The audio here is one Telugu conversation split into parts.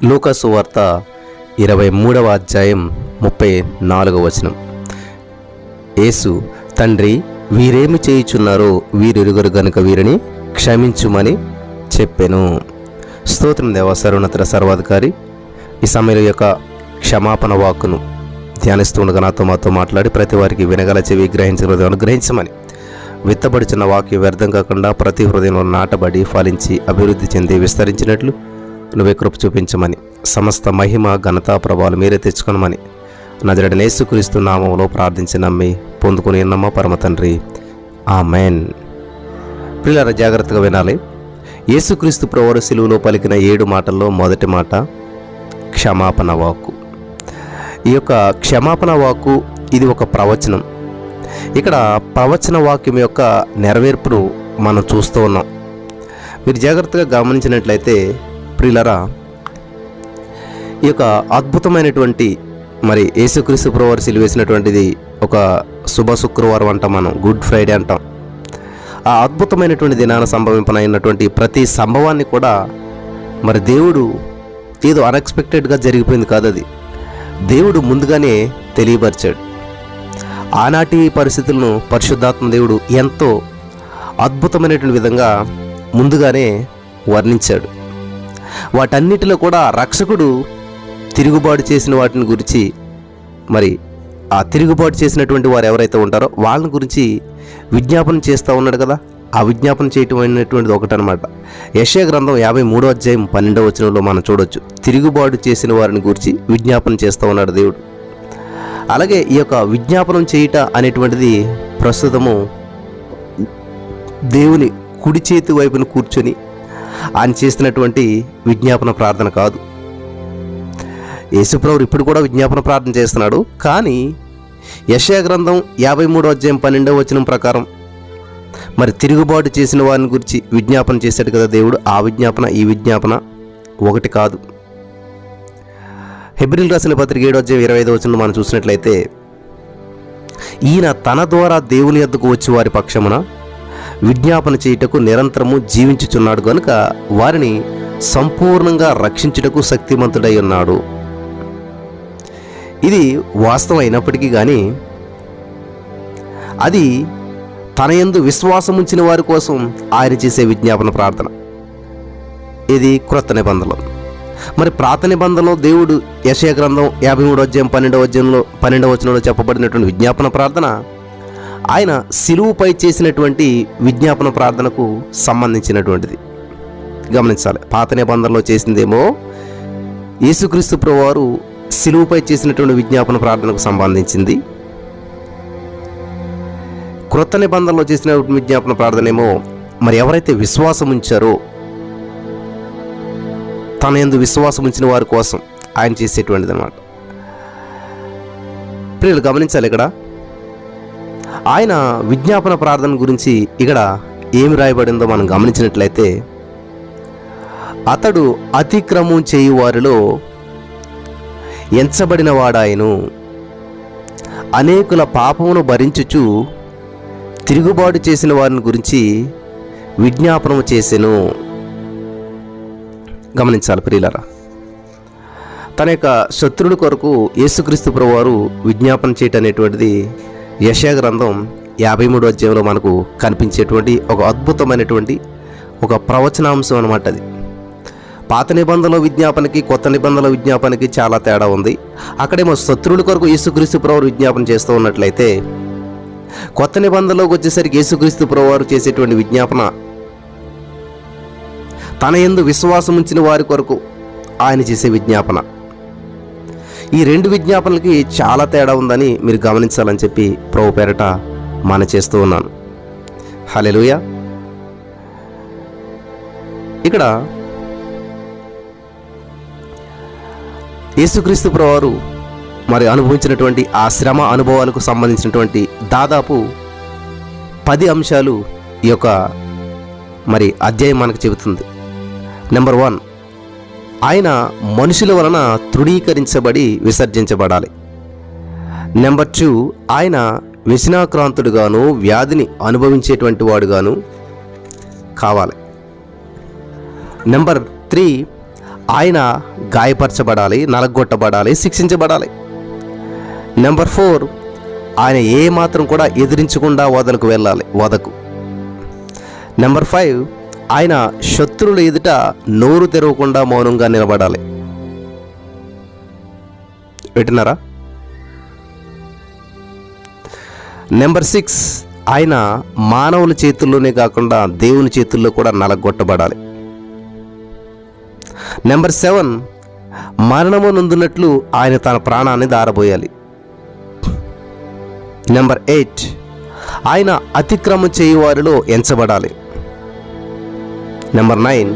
లూకా సువార్త 23వ అధ్యాయం 34వ వచనం. యేసు, తండ్రి, వీరేమి చేయుచున్నారో వీరెరుగరు గనుక వీరిని క్షమించుమని చెప్పెను. స్తోత్రం దేవా, సర్వోన్నత సర్వాధికారి. ఈ సమయంలో యొక్క క్షమాపణ వాక్కును ధ్యానిస్తుండగా మాతో మాట్లాడి ప్రతి వారికి వినగల చెవి గ్రహించగలదు అనుగ్రహించమని, విత్తబడుచున్న వాక్యం వ్యర్థం కాకుండా ప్రతి హృదయంలో నాటబడి ఫలించి అభివృద్ధి చెంది విస్తరించినట్లు నువ్వే కృప చూపించమని, సమస్త మహిమ ఘనతా ప్రభావాలు మీరే తెచ్చుకొనమని నజరేయుడైన యేసుక్రీస్తు నామములో ప్రార్థించి నమ్మి పొందుకుని ఉన్నమ్మ పరమ తండ్రి, ఆమెన్. ప్రియులారా, జాగ్రత్తగా వినాలి. యేసుక్రీస్తు ప్రభువు శిలువలో పలికిన 7 మాటల్లో మొదటి మాట క్షమాపణ వాక్కు. ఈ యొక్క క్షమాపణ వాక్కు ఇది ఒక ప్రవచనం. ఇక్కడ ప్రవచన వాక్యం యొక్క నెరవేర్పును మనం చూస్తూ ఉన్నాం. మీరు జాగ్రత్తగా గమనించినట్లయితే ప్రియులారా, ఈ యొక్క అద్భుతమైనటువంటి మరి యేసుక్రీస్తు ప్రభువు సిలువేసినటువంటిది ఒక శుభ శుక్రవారం అంటాం, మనం గుడ్ ఫ్రైడే అంటాం. ఆ అద్భుతమైనటువంటి దినాన సంభవింపనైనటువంటి ప్రతి సంభవాన్ని కూడా మరి దేవుడు ఏదో అన్ఎక్స్పెక్టెడ్గా జరిగిపోయింది కాదు, అది దేవుడు ముందుగానే తెలియపరిచాడు. ఆనాటి పరిస్థితులను పరిశుద్ధాత్మ దేవుడు ఎంతో అద్భుతమైనటువంటి విధంగా ముందుగానే వర్ణించాడు. వాటన్నిటిలో కూడా రక్షకుడు తిరుగుబాటు చేసిన వాటిని గురించి, మరి ఆ తిరుగుబాటు చేసినటువంటి వారు ఎవరైతే ఉంటారో వాళ్ళని గురించి విజ్ఞాపన చేస్తూ ఉన్నాడు కదా. ఆ విజ్ఞాపన చేయటం అయినటువంటిది ఒకటనమాట. యెషయా గ్రంథం 53వ అధ్యాయం 12వ వచనంలో మనం చూడొచ్చు, తిరుగుబాటు చేసిన వారిని గురించి విజ్ఞాపన చేస్తూ ఉన్నాడు దేవుడు. అలాగే ఈ యొక్క విజ్ఞాపనం చేయుట అనేటువంటిది ప్రస్తుతము దేవుని కుడి చేతి వైపున కూర్చొని ఆయన చేస్తున్నటువంటి విజ్ఞాపన ప్రార్థన కాదు. యేసుప్రభువు ఇప్పుడు కూడా విజ్ఞాపన ప్రార్థన చేస్తున్నాడు. కానీ యెషయా గ్రంథం 53వ అధ్యాయం 12వ వచనం ప్రకారం మరి తిరుగుబాటు చేసిన వారిని గురించి విజ్ఞాపన చేశాడు కదా దేవుడు. ఆ విజ్ఞాపన ఈ విజ్ఞాపన ఒకటి కాదు. హెబ్రీయులకు రాసిన పత్రిక 7వ అధ్యాయం 25వ వచనం మనం చూసినట్లయితే, ఈయన తన ద్వారా దేవుని యొద్దకు వచ్చి వారి పక్షమున విజ్ఞాపన చేయుటకు నిరంతరము జీవించుచున్నాడు గనుక వారిని సంపూర్ణంగా రక్షించుటకు శక్తిమంతుడై ఉన్నాడు. ఇది వాస్తవం అయినప్పటికీ కానీ అది తన యందు విశ్వాసం ఉంచిన వారి కోసం ఆయన చేసే విజ్ఞాపన ప్రార్థన. ఇది క్రొత్త నిబంధనలో. మరి పాత నిబంధనలో దేవుడు యెషయా గ్రంథం 53వ అధ్యాయం 12వ వచనంలో చెప్పబడినటువంటి విజ్ఞాపన ప్రార్థన ఆయన శిలువుపై చేసినటువంటి విజ్ఞాపన ప్రార్థనకు సంబంధించినటువంటిది. గమనించాలి, పాత నిబంధనలో చేసిందేమో యేసుక్రీస్తు ప్రభువారు శిలువుపై చేసినటువంటి విజ్ఞాపన ప్రార్థనకు సంబంధించింది. క్రొత్త నిబంధనలో చేసిన విజ్ఞాపన ప్రార్థన ఏమో మరి ఎవరైతే విశ్వాసం ఉంచారో, తన యందు విశ్వాసం ఉంచిన వారి కోసం ఆయన చేసేటువంటిది అన్నమాట. ప్రియులు గమనించాలి, ఇక్కడ ఆయన విజ్ఞాపన ప్రార్థన గురించి ఇక్కడ ఏమి రాయబడిందో మనం గమనించినట్లయితే, అతడు అతిక్రమం చేయు వారిలో ఎంచబడిన వాడాయను, అనేకుల పాపమును భరించుచు తిరుగుబాటు చేసిన వారిని గురించి విజ్ఞాపనము చేసెను. గమనించాలి ప్రియులారా, తన యొక్క శత్రువుల కొరకు యేసుక్రీస్తు ప్రభువారు విజ్ఞాపన చేయటం అనేటువంటిది యెషయా గ్రంథం 53వ అధ్యాయంలో మనకు కనిపించేటువంటి ఒక అద్భుతమైనటువంటి ఒక ప్రవచనాంశం అన్నమాట. అది పాత నిబంధనల విజ్ఞాపనకి కొత్త నిబంధనల విజ్ఞాపనకి చాలా తేడా ఉంది. అక్కడేమో శత్రువుల కొరకు యేసుక్రీస్తు ప్రభువారు విజ్ఞాపన చేస్తూ ఉన్నట్లయితే, కొత్త నిబంధనలోకి వచ్చేసరికి యేసుక్రీస్తు ప్రభువారు చేసేటువంటి విజ్ఞాపన తన యందు విశ్వాసం ఉంచిన వారి కొరకు ఆయన చేసే విజ్ఞాపన. ఈ 2 విజ్ఞాపనలకి చాలా తేడా ఉందని మీరు గమనించాలని చెప్పి ప్రభు పేరట మన చేస్తూ ఉన్నాను. హల్లెలూయా. ఇక్కడ యేసుక్రీస్తు ప్రభువారు మరి అనుభవించినటువంటి ఆ శ్రమ అనుభవాలకు సంబంధించినటువంటి దాదాపు 10 అంశాలు ఈ యొక్క మరి అధ్యాయం మనకు చెబుతుంది. నెంబర్ 1, ఆయన మనుషుల వలన తృణీకరించబడి విసర్జించబడాలి. నెంబర్ 2, ఆయన వ్యసనాక్రాంతుడుగాను వ్యాధిని అనుభవించేటువంటి వాడుగాను కావాలి. నెంబర్ 3, ఆయన గాయపరచబడాలి, నలగొట్టబడాలి, శిక్షించబడాలి. నెంబర్ 4, ఆయన ఏ మాత్రం కూడా ఎదిరించకుండా వదకు. నెంబర్ 5, ఆయన శత్రువుల ఎదుట నోరు తెరవకుండా మౌనంగా నిలబడాలి. వింటున్నారా? నెంబర్ 6, ఆయన మానవుల చేతుల్లోనే కాకుండా దేవుని చేతుల్లో కూడా నలగొట్టబడాలి. నెంబర్ 7, మరణము నొందినట్లు ఆయన తన ప్రాణాన్ని దారబోయాలి. నెంబర్ 8, ఆయన అతిక్రమం చేయువారిలో ఎంచబడాలి. నెంబర్ 9,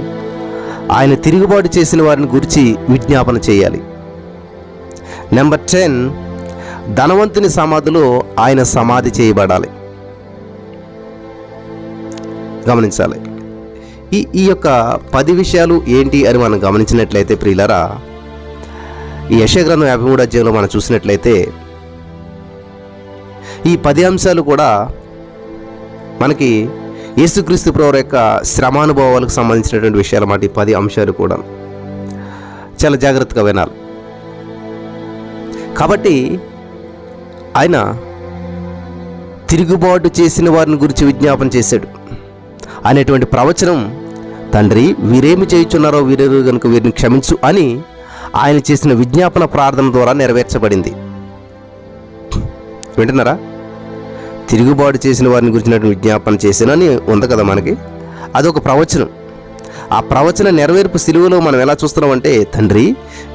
ఆయన తిరుగుబాటు చేసిన వారిని గురించి విజ్ఞాపన చేయాలి. నెంబర్ 10, ధనవంతుని సమాధిలో ఆయన సమాధి చేయబడాలి. గమనించాలి. ఈ యొక్క 10 విషయాలు ఏంటి అని మనం గమనించినట్లయితే ప్రియులారా, ఈ యెషయా గ్రంథం 53వ అధ్యాయంలో మనం చూసినట్లయితే ఈ 10 అంశాలు కూడా మనకి యేసుక్రీస్తు ప్రభువు యొక్క శ్రమానుభవాలకు సంబంధించినటువంటి విషయాలు మాట. ఈ 10 అంశాలు కూడా చాలా జాగ్రత్తగా వినాలి. కాబట్టి ఆయన తిరుగుబాటు చేసిన వారిని గురించి విజ్ఞాపన చేశాడు అనేటువంటి ప్రవచనం, తండ్రి వీరేమి చేయుచున్నారో వీరెరుగరు గనుక వీరిని క్షమించు అని ఆయన చేసిన విజ్ఞాపన ప్రార్థన ద్వారా నెరవేర్చబడింది. వింటున్నారా? తిరుగుబాటు చేసిన వారిని గురించినటువంటి విజ్ఞాపన చేసినని ఉంది కదా మనకి. అదొక ప్రవచనం. ఆ ప్రవచన నెరవేర్పు సిలువలో మనం ఎలా చూస్తున్నామంటే, తండ్రి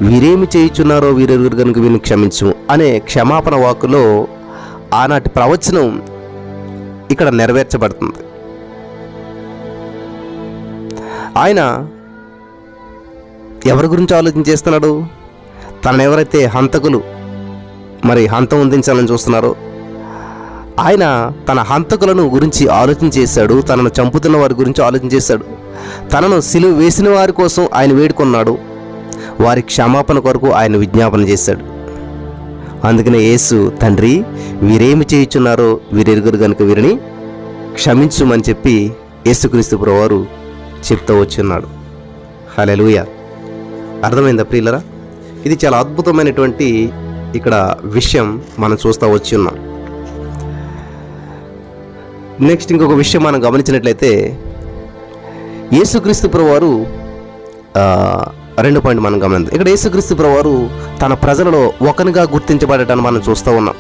వీరేమి చేయుచున్నారో వీరెరుగరు గనుక వీరిని క్షమించు అనే క్షమాపణ వాక్కులో ఆనాటి ప్రవచనం ఇక్కడ నెరవేర్చబడుతుంది. ఆయన ఎవరి గురించి ఆలోచన చేస్తున్నాడు? తనను ఎవరైతే హంతకులు హంతం అందించాలని చూస్తున్నారో ఆయన తన హంతకులను గురించి ఆలోచన చేశాడు. తనను చంపుతున్న వారి గురించి ఆలోచన చేశాడు. తనను సిలువ వేసిన వారి కోసం ఆయన వేడుకున్నాడు. వారి క్షమాపణ కొరకు ఆయన విజ్ఞాపన చేశాడు. అందుకనే యేసు, తండ్రి వీరేమి చేయుచున్నారో వీరెరుగరు గనుక వీరిని క్షమించుమని చెప్పి యేసుక్రీస్తు ప్రభువారు చెప్తూ వచ్చున్నాడు. హల్లెలూయా. అర్థమైందా ప్రియులరా? ఇది చాలా అద్భుతమైనటువంటి ఇక్కడ విషయం మనం చూస్తూ వచ్చి ఉన్నాం. నెక్స్ట్ ఇంకొక విషయం మనం గమనించినట్లయితే, యేసుక్రీస్తు ప్రభువారు 2 పాయింట్ మనం గమనించాం. ఇక్కడ యేసుక్రీస్తు ప్రభువారు తన ప్రజలలో ఒకనిగా గుర్తించబడటాన్ని మనం చూస్తూ ఉన్నాం.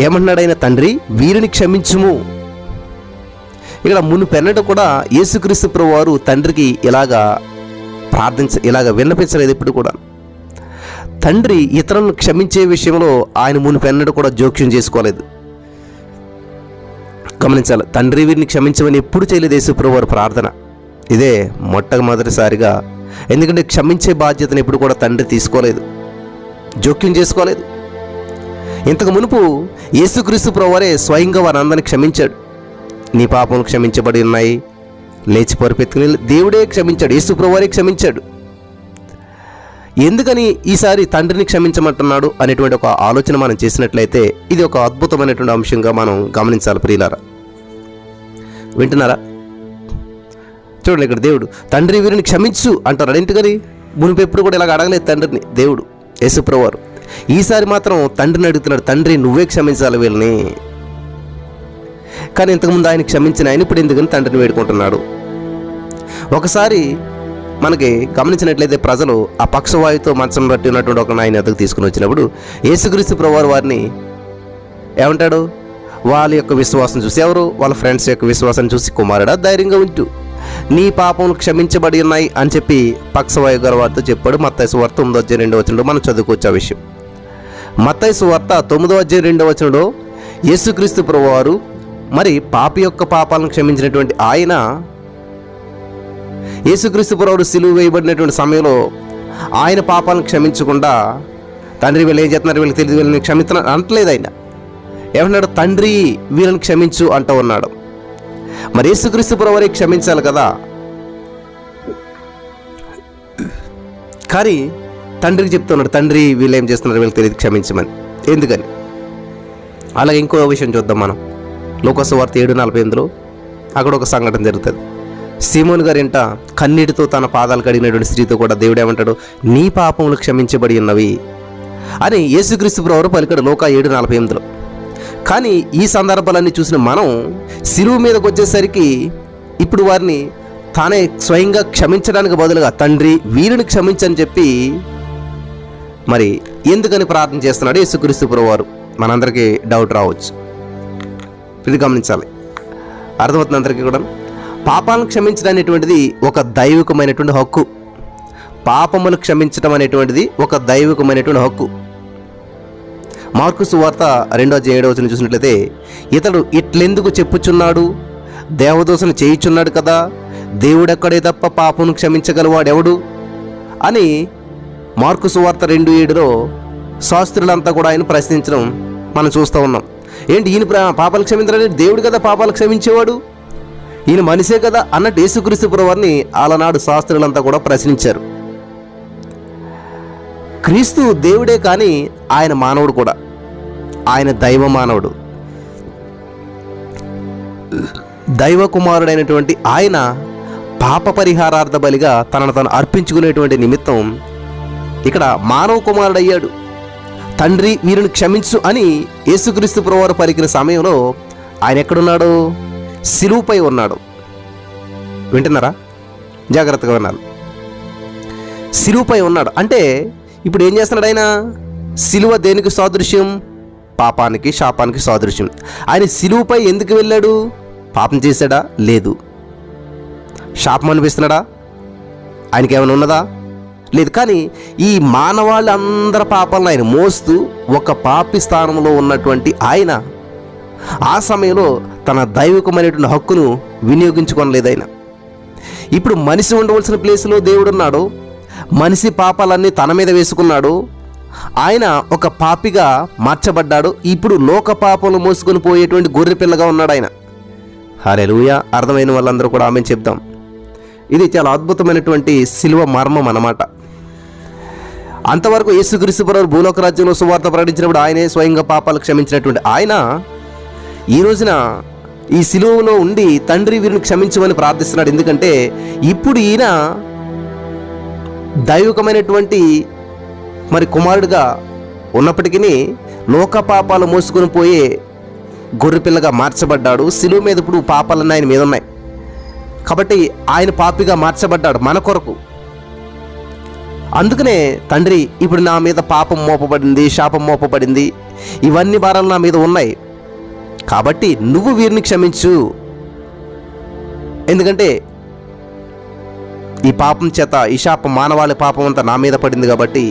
ఏమంటున్నాడైనా, తండ్రి వీరిని క్షమించుము. ఇక్కడ మునుపెన్నట కూడా యేసుక్రీస్తు ప్రభువారు తండ్రికి ఇలాగా విన్నపించలేదు. ఎప్పుడు కూడా తండ్రి ఇతరులను క్షమించే విషయంలో ఆయన మునుపెన్నట కూడా జోక్యం చేసుకోలేదు. గమనించాలి. తండ్రి వీరిని క్షమించమని ఎప్పుడు చేయలేదు యేసు ప్రభువారు ప్రార్థన. ఇదే మొట్టమొదటిసారిగా. ఎందుకంటే క్షమించే బాధ్యతను ఎప్పుడు కూడా తండ్రి తీసుకోలేదు, జోక్యం చేసుకోలేదు. ఇంతకు మునుపు యేసుక్రీస్తు ప్రభువారే స్వయంగా వారందరినీ క్షమించాడు. నీ పాపం క్షమించబడి ఉన్నాయి, లేచి పరిపెత్తుకుని దేవుడే క్షమించాడు, యేసు ప్రభువారే క్షమించాడు. ఎందుకని ఈసారి తండ్రిని క్షమించమంటున్నాడు అనేటువంటి ఒక ఆలోచన మనం చేసినట్లయితే ఇది ఒక అద్భుతమైనటువంటి అంశంగా మనం గమనించాలి ప్రియులారా. వింటున్నారా? చూడండి, ఇక్కడ దేవుడు తండ్రి వీరిని క్షమించు అంటారు. ఎందుకని మునుపు ఎప్పుడు కూడా ఇలాగ అడగలేదు తండ్రిని దేవుడు, యేసు ప్రభువారు. ఈసారి మాత్రం తండ్రిని అడుగుతున్నాడు, తండ్రి నువ్వే క్షమించాలి వీళ్ళని. కానీ ఇంతకుముందు ఆయన క్షమించిన ఆయన ఇప్పుడు ఎందుకని తండ్రిని వేడుకుంటున్నాడు? ఒకసారి మనకి గమనించినట్లయితే ప్రజలు ఆ పక్షవాయుతో మంచం బట్టి ఉన్నటువంటి ఒక ఆయన ఎద్దకు తీసుకుని వచ్చినప్పుడు యేసుక్రీస్తు ప్రభువారు వారిని ఏమంటాడు? వాళ్ళ యొక్క విశ్వాసం చూసి, ఎవరు? వాళ్ళ ఫ్రెండ్స్ యొక్క విశ్వాసాన్ని చూసి, కుమారుడా ధైర్యంగా ఉంటూ నీ పాపం క్షమించబడి ఉన్నాయి అని చెప్పి పక్షవాయు గారు వారితో చెప్పాడు. మత్తయి సువార్త 9వ అధ్యాయం 2వ వచనంలో మనం చదువుకోవచ్చు ఆ విషయం. మత్తయి సువార్త 9వ అధ్యాయం 2వ వచనంలో యేసుక్రీస్తు ప్రభువారు పాపి యొక్క పాపాలను క్షమించినటువంటి ఆయన యేసుక్రీస్తు ప్రభువారు సిలువ వేయబడినటువంటి సమయంలో ఆయన పాపాలను క్షమించకుండా తండ్రి వీళ్ళు ఏం చేస్తున్నారు, వీళ్ళకి తెలియదు, వీళ్ళని క్షమిస్తున్నారు అంటలేదు. ఆయన ఏమన్నాడు? తండ్రి వీళ్ళని క్షమించు అంటూ ఉన్నాడు. మరి యేసుక్రీస్తు ప్రభువారే క్షమించాలి కదా. కానీ తండ్రికి చెప్తున్నాడు, తండ్రి వీళ్ళు ఏం చేస్తున్నారు వీళ్ళకి తెలియదు, క్షమించమని. ఎందుకని? అలాగే ఇంకో విషయం చూద్దాం మనం. లోకాసు వార్త 7:48లో అక్కడ ఒక సంఘటన జరుగుతుంది. సీమోను గారింట కన్నీటితో తన పాదాలు కడిగినటువంటి స్త్రీతో కూడా దేవుడు ఏమంటాడు, నీ పాపములు క్షమించబడి ఉన్నవి అని యేసుక్రీస్తు ప్రభువు పలికాడు లోకా 7:48. కానీ ఈ సందర్భాలన్నీ చూసిన మనం శిలువ మీదకి వచ్చేసరికి ఇప్పుడు వారిని తానే స్వయంగా క్షమించడానికి బదులుగా తండ్రి వీరిని క్షమించని చెప్పి మరి ఎందుకని ప్రార్థన చేస్తున్నాడు యేసుక్రీస్తు ప్రభువారు? మనందరికీ డౌట్ రావచ్చు. ఇది గమనించాలి. అర్థమవుతుంది అందరికీ కూడా. పాపాలను క్షమించడం అనేటువంటిది ఒక దైవికమైనటువంటి హక్కు. పాపములు క్షమించడం అనేటువంటిది ఒక దైవికమైనటువంటి హక్కు. మార్కు సువార్త 2:7 చూసినట్లయితే, ఇతడు ఇట్లెందుకు చెప్పుచున్నాడు, దేవదోషణ చేయుచున్నాడు కదా, దేవుడెక్కడే తప్ప పాపను క్షమించగలవాడెవడు అని మార్కు సువార్త 2:7 శాస్త్రులంతా కూడా ఆయన ప్రశ్నించడం మనం చూస్తూ ఉన్నాం. ఏంటి ఈయన పాపాలు క్షమించాలంటే దేవుడు కదా పాపాలు క్షమించేవాడు, ఈయన మనిషే కదా అన్నట్టు యేసుక్రీస్తు ప్రభువారిని ఆలనాడు శాస్త్రులంతా కూడా ప్రశ్నించారు. క్రీస్తు దేవుడే కానీ ఆయన మానవుడు కూడా. ఆయన దైవ మానవుడు, దైవ కుమారుడైనటువంటి ఆయన పాప పరిహారార్థ బలిగా తనను తాను అర్పించుకునేటువంటి నిమిత్తం ఇక్కడ మానవ కుమారుడయ్యాడు. తండ్రి వీరిని క్షమించు అని యేసుక్రీస్తు ప్రభువారు పలికిన సమయంలో ఆయన ఎక్కడున్నాడు? శిలువపై ఉన్నాడు. వింటున్నారా? జాగ్రత్తగా వినాలి. శిలువపై ఉన్నాడు అంటే ఇప్పుడు ఏం చేస్తున్నాడు ఆయన? శిలువ దేనికి సాదృశ్యం? పాపానికి, శాపానికి సాదృశ్యం. ఆయన శిలువపై ఎందుకు వెళ్ళాడు? పాపం చేశాడా? లేదు. శాపం అనిపిస్తున్నాడా? ఆయనకి ఏమైనా ఉన్నదా? లేదు. కానీ ఈ మానవాళ్ళందరి పాపాలను ఆయన మోస్తూ ఒక పాపి స్థానంలో ఉన్నటువంటి ఆయన ఆ సమయంలో తన దైవికమైనటువంటి హక్కును వినియోగించుకోనలేదు. ఆయన ఇప్పుడు మనిషి ఉండవలసిన ప్లేసులో దేవుడు ఉన్నాడు. మనిషి పాపాలన్నీ తన మీద వేసుకున్నాడు. ఆయన ఒక పాపిగా మార్చబడ్డాడు. ఇప్పుడు లోక పాపలు మోసుకొని పోయేటువంటి గొర్రె పిల్లగా ఉన్నాడు ఆయన. హల్లెలూయా. అర్థమైన వాళ్ళందరూ కూడా ఆమెను చెప్తాం. ఇది చాలా అద్భుతమైనటువంటి శిలువ మర్మం అన్నమాట. అంతవరకు యేసుక్రీస్తు ప్రభువు భూలోక రాజ్యంలో సువార్త ప్రకటించినప్పుడు ఆయనే స్వయంగా పాపాలు క్షమించినటువంటి ఆయన ఈ రోజున ఈ శిలువలో ఉండి తండ్రి వీరిని క్షమించమని ప్రార్థిస్తున్నాడు. ఎందుకంటే ఇప్పుడు ఈయన దైవికమైనటువంటి మరి కుమారుడిగా ఉన్నప్పటికీ లోక పాపాలు మోసుకొని పోయే గొర్రెపిల్లగా మార్చబడ్డాడు. శిలువ మీద ఇప్పుడు పాపాలన్నీ ఆయన మీద ఉన్నాయి కాబట్టి ఆయన పాపిగా మార్చబడ్డాడు మన కొరకు. అందుకనే తండ్రి ఇప్పుడు నా మీద పాపం మోపబడింది, శాపం మోపబడింది, ఇవన్నీ భారాలు నా మీద ఉన్నాయి కాబట్టి నువ్వు వీరిని క్షమించు. ఎందుకంటే ఈ పాపం చేత ఈ శాపం మానవాళి పాపం అంతా నా మీద పడింది కాబట్టి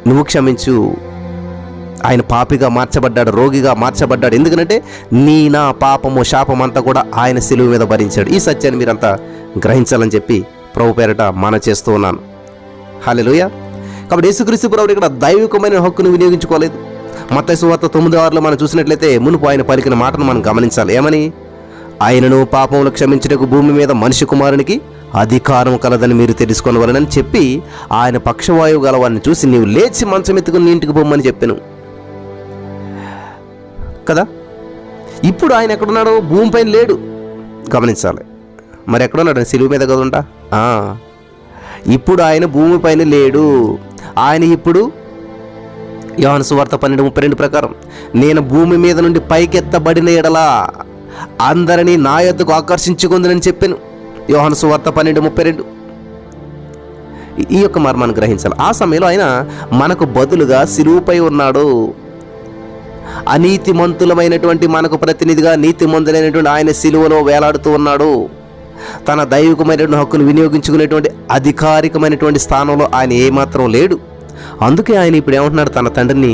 నువ్వు క్షమించు. ఆయన పాపిగా మార్చబడ్డాడు, రోగిగా మార్చబడ్డాడు. ఎందుకంటే నా పాపము శాపం అంతా కూడా ఆయన శిలువ మీద భరించాడు. ఈ సత్యాన్ని మీరంతా గ్రహించాలని చెప్పి ప్రభు పేరట చేస్తూ ఉన్నాను. హల్లెలూయా. కాబట్టి యేసుక్రీస్తు ప్రభువు ఇక్కడ దైవికమైన హక్కును వినియోగించుకోలేదు. మత్తయి సువార్త 9:6 మనం చూసినట్లయితే మునుపు ఆయన పలికిన మాటను మనం గమనించాలి. ఏమని? ఆయనను పాపములు క్షమించుటకు భూమి మీద మనిషి కుమారునికి అధికారం కలదని మీరు తెలుసుకొనవలనని చెప్పి ఆయన పక్షవాయువు గలవాన్ని చూసి నీవు లేచి మంచం ఎత్తుకుని నీ ఇంటికి పోమని చెప్పాను కదా. ఇప్పుడు ఆయన ఎక్కడున్నాడు? భూమిపైన లేడు. గమనించాలి. మరి ఎక్కడున్నాడు? శిలువ మీద కదా ఉంటా. ఇప్పుడు ఆయన భూమిపైన లేడు. ఆయన ఇప్పుడు యోహాను సువార్త 12:32 ప్రకారం నేను భూమి మీద నుండి పైకెత్తబడిన ఎడలా అందరినీ నా యొద్దకు ఆకర్షించుకుందని చెప్పాను. యోహాను సువార్త 12:32. ఈ యొక్క మర్మాన్ని గ్రహించాలి. ఆ సమయంలో ఆయన మనకు బదులుగా శిలువపై ఉన్నాడు. అనీతిమంతులమైనటువంటి మనకు ప్రతినిధిగా నీతిమంతులైనటువంటి ఆయన శిలువలో వేలాడుతూ ఉన్నాడు. తన దైవికమైనటువంటి హక్కును వినియోగించుకునేటువంటి అధికారికమైనటువంటి స్థానంలో ఆయన ఏమాత్రం లేడు. అందుకే ఆయన ఇప్పుడు ఏమంటున్నాడు? తన తండ్రిని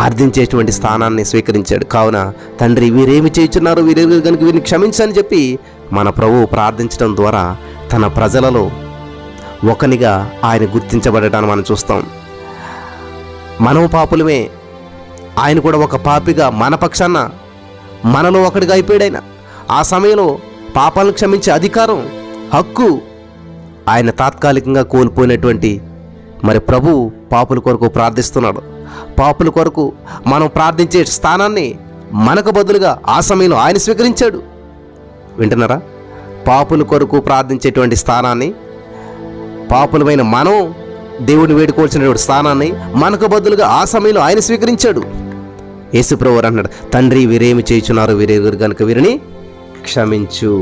ఆర్థించేటువంటి స్థానాన్ని స్వీకరించాడు. కావున తండ్రి వీరేమి చేయుచున్నారు, వీరేమి కనుక వీరిని క్షమించని చెప్పి మన ప్రభువు ప్రార్థించడం ద్వారా తన ప్రజలలో ఒకనిగా ఆయన గుర్తించబడటాన్ని మనం చూస్తాం. మనం పాపులమే, ఆయన కూడా ఒక పాపిగా మన పక్షాన మనలో ఒకటిగా అయిపోయాడు. ఆయన ఆ సమయంలో పాపాలను క్షమించే అధికారం, హక్కు ఆయన తాత్కాలికంగా కోల్పోయినటువంటి మరి ప్రభు పాపుల కొరకు ప్రార్థిస్తున్నాడు. పాపుల కొరకు మనం ప్రార్థించే స్థానాన్ని మనకు బదులుగా ఆ సమయంలో ఆయన స్వీకరించాడు. వింటున్నారా? పాపుల కొరకు ప్రార్థించేటువంటి స్థానాన్ని, పాపులమైన మనం దేవుడిని వేడుకోవాల్సినటువంటి స్థానాన్ని మనకు బదులుగా ఆ సమయంలో ఆయన స్వీకరించాడు. యేసుప్రభువు అన్నాడు, తండ్రి వీరేమి చేయుచున్నారు, వీరెరుగరు గనుక వీరిని క్షమించు.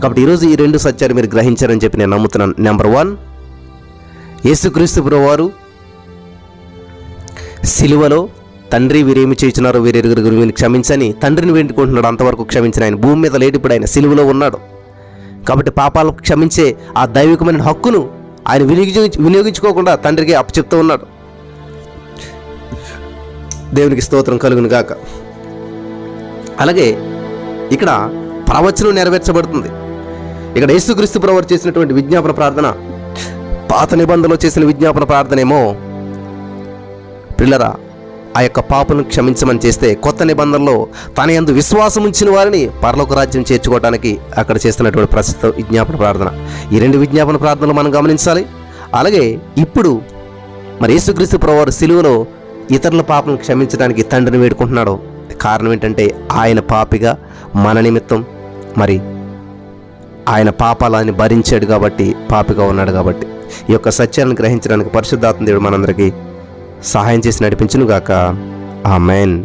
కాబట్టి ఈరోజు ఈ రెండు సత్యాలు మీరు గ్రహించారని చెప్పి నేను నమ్ముతున్నాను. నెంబర్ 1, యేసుక్రీస్తు ప్రభువారు సిలువలో తండ్రి వీరేమి చేయుచున్నారో వీరెరుగరు వీరిని క్షమించని తండ్రిని వేడుకుంటున్నాడు. అంతవరకు క్షమించిన ఆయన భూమి మీద లేడు, ఇప్పుడు ఆయన సిలువలో ఉన్నాడు. కాబట్టి పాపాలు క్షమించే ఆ దైవికమైన హక్కును ఆయన వినియోగించుకోకుండా తండ్రికి అప్పచెప్తూ ఉన్నాడు. దేవునికి స్తోత్రం కలుగును గాక. అలాగే ఇక్కడ ప్రవచనం నెరవేర్చబడుతుంది. ఇక్కడ యేసుక్రీస్తు ప్రభువారు చేసినటువంటి విజ్ఞాపన ప్రార్థన, పాత నిబంధనలో చేసిన విజ్ఞాపన ప్రార్థనేమో పిల్లరా ఆ యొక్క పాపను క్షమించమని చేస్తే, కొత్త నిబంధనలో తన యందు విశ్వాసం ఉంచిన వారిని పరలోక రాజ్యం చేర్చుకోవడానికి అక్కడ చేస్తున్నటువంటి ప్రస్తుత విజ్ఞాపన ప్రార్థన. ఈ రెండు విజ్ఞాపన ప్రార్థనలు మనం గమనించాలి. అలాగే ఇప్పుడు మరి యేసుక్రీస్తు ప్రభువారు సిలువలో ఇతరుల పాపను క్షమించడానికి తండ్రిని వేడుకుంటున్నాడు. కారణం ఏంటంటే ఆయన పాపిగా మన నిమిత్తం మరి ఆయన పాపాలని భరించాడు కాబట్టి, పాపిగా ఉన్నాడు కాబట్టి. ఈ యొక్క సత్యాన్ని గ్రహించడానికి పరిశుద్ధాత్మ దేవుడు మనందరికీ సహాయం చేసి నడిపించును గాక. ఆమేన్.